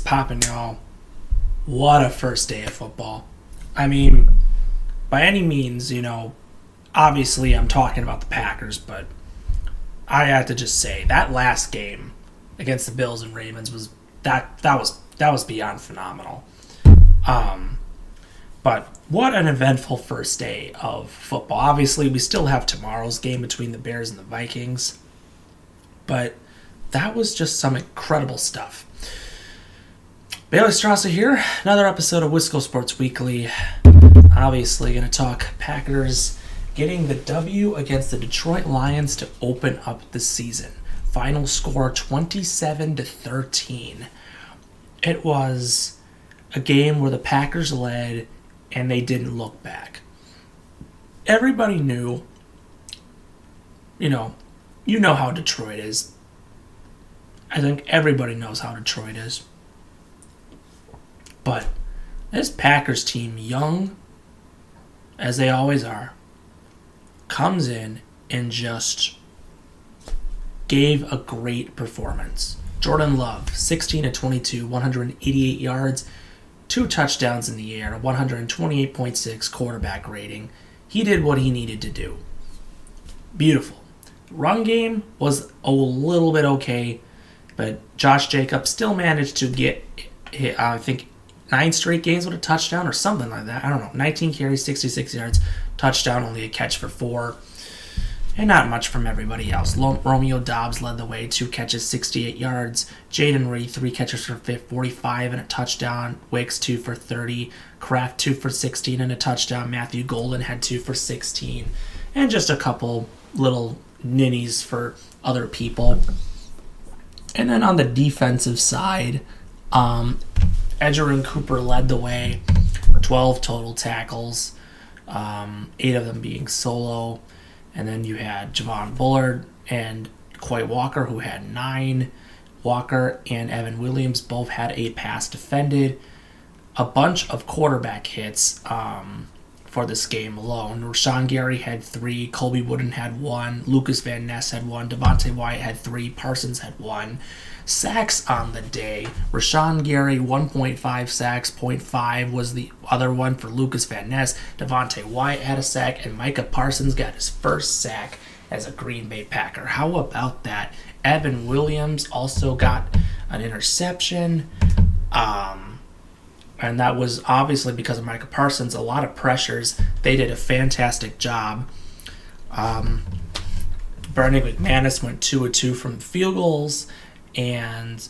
popping, y'all? What a first day of football. I mean, by any means, obviously I'm talking about the Packers, but I have to just say that last game against the Bills and Ravens was that was beyond phenomenal. But what an eventful first day of football. Obviously, we still have tomorrow's game between the Bears and the Vikings, but that was just some incredible stuff. Bailey Strasser here, another episode of Wisco Sports Weekly. Obviously, going to talk Packers getting the W against the Detroit Lions to open up the season. Final score 27-13. It was a game where the Packers led and they didn't look back. Everybody knew, you know how Detroit is. I think everybody knows how Detroit is. But this Packers team, young as they always are, comes in and just gave a great performance. Jordan Love, 16-22, 188 yards, 2 touchdowns in the air, 128.6 quarterback rating. He did what he needed to do. Beautiful. Run game was a little bit okay, but Josh Jacobs still managed to get, I think, 9 straight games with a touchdown or something like that. I don't know. 19 carries, 66 yards, touchdown, only a catch for 4. And not much from everybody else. Romeo Doubs led the way, 2 catches, 68 yards. Jaden Reed, 3 catches for 45 and a touchdown. Wicks, 2 for 30. Kraft, 2 for 16 and a touchdown. Matthew Golden had 2 for 16. And just a couple little ninnies for other people. And then on the defensive side, Edgerrin Cooper led the way, 12 total tackles, 8 of them being solo. And then you had Javon Bullard and Quay Walker, who had 9. Walker and Evan Williams both had 8 pass defended. A bunch of quarterback hits for this game alone. Rashawn Gary had 3. Colby Wooden had 1. Lucas Van Ness had 1. Devontae Wyatt had 3. Parsons had 1. Sacks on the day. Rashawn Gary, 1.5 sacks. 0.5 was the other one for Lucas Van Ness. Devontae Wyatt had a sack, and Micah Parsons got his first sack as a Green Bay Packer. How about that? Evan Williams also got an interception. And that was obviously because of Micah Parsons. A lot of pressures. They did a fantastic job. Bernie McManus went 2 of 2 from field goals. And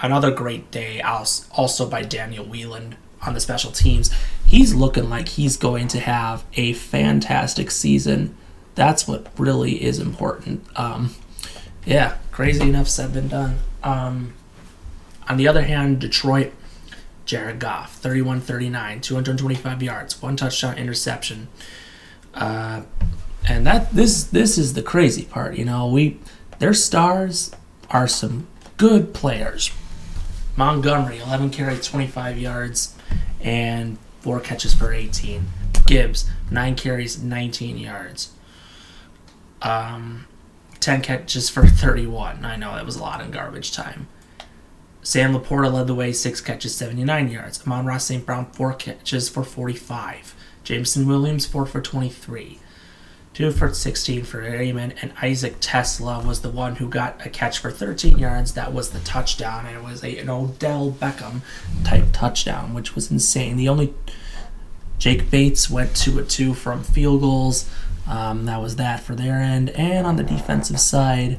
another great day also by Daniel Whelan on the special teams. He's looking like he's going to have a fantastic season. That's what really is important. Crazy enough said than done. On the other hand, Detroit, Jared Goff, 31-39, 225 yards, 1 touchdown, interception. And this is the crazy part. Their stars are some good players. Montgomery, 11 carries, 25 yards, and 4 catches for 18. Gibbs, 9 carries, 19 yards. 10 catches for 31. I know that was a lot in garbage time. Sam Laporta led the way, 6 catches, 79 yards. Amon-Ra St. Brown, 4 catches for 45. Jameson Williams, 4 for 23. 2 for 16 for Raymond, and Isaac Tesla was the one who got a catch for 13 yards. That was the touchdown, and it was an Odell Beckham type touchdown, which was insane. Jake Bates went 2 of 2 from field goals. That was that for their end. And on the defensive side,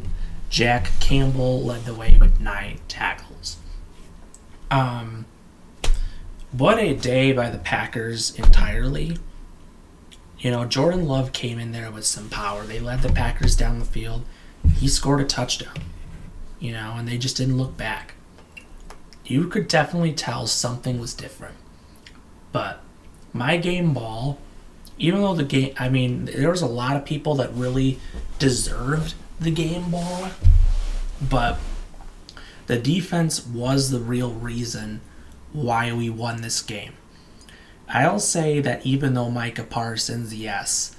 Jack Campbell led the way with 9 tackles. What a day by the Packers entirely. Jordan Love came in there with some power. They led the Packers down the field. He scored a touchdown, and they just didn't look back. You could definitely tell something was different. But my game ball, even though there was a lot of people that really deserved the game ball, but the defense was the real reason why we won this game. I'll say that even though Micah Parsons, yes,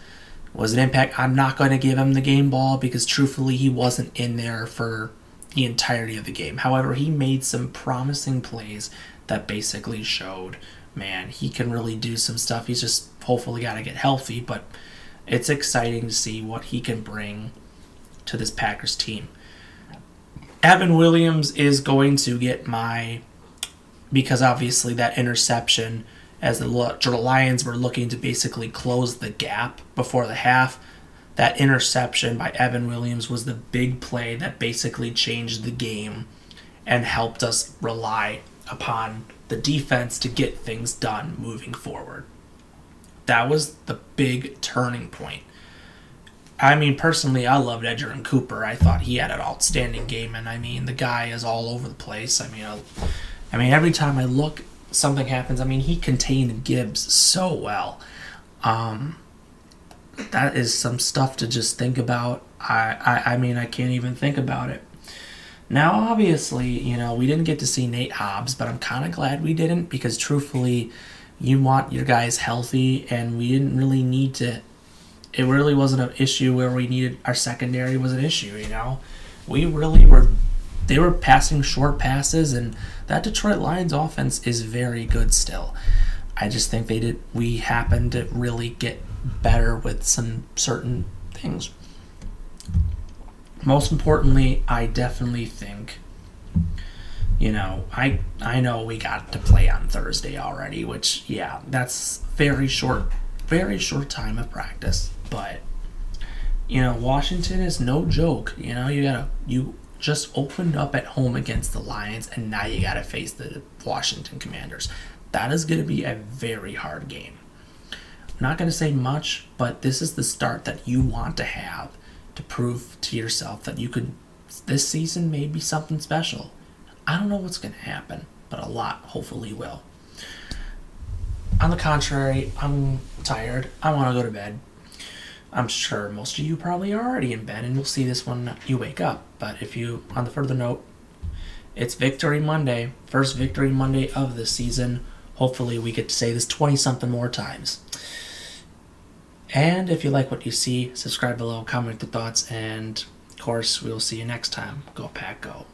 was an impact, I'm not going to give him the game ball because truthfully he wasn't in there for the entirety of the game. However, he made some promising plays that basically showed, man, he can really do some stuff. He's just hopefully got to get healthy, but it's exciting to see what he can bring to this Packers team. Evan Williams is going to get because obviously that interception, as the Lions were looking to basically close the gap before the half, that interception by Evan Williams was the big play that basically changed the game and helped us rely upon the defense to get things done moving forward. That was the big turning point. I mean, personally, I loved Edgerrin Cooper. I thought he had an outstanding game, and I mean, the guy is all over the place. I mean, every time I look, something happens. I mean, he contained Gibbs so well. That is some stuff to just think about. I mean, I can't even think about it. Now, obviously, you know, we didn't get to see Nate Hobbs, but I'm kind of glad we didn't, because truthfully, you want your guys healthy, and we didn't really need to. It really wasn't an issue where we needed our secondary was an issue, you know. We really were. They were passing short passes, and that Detroit Lions offense is very good still. I just think we happened to really get better with some certain things. Most importantly, I definitely think, you know, I know we got to play on Thursday already, which, yeah, that's very short time of practice. But, you know, Washington is no joke. You know, you just opened up at home against the Lions, and now you got to face the Washington Commanders. That is going to be a very hard game. I'm not going to say much, but this is the start that you want to have to prove to yourself that you could. This season may be something special. I don't know what's going to happen, but a lot hopefully will. On the contrary, I'm tired. I want to go to bed. I'm sure most of you probably are already in bed, and you'll see this when you wake up. But if you, on the further note, it's Victory Monday. First Victory Monday of the season. Hopefully we get to say this 20-something more times. And if you like what you see, subscribe below, comment your thoughts, and of course, we'll see you next time. Go Pack, go.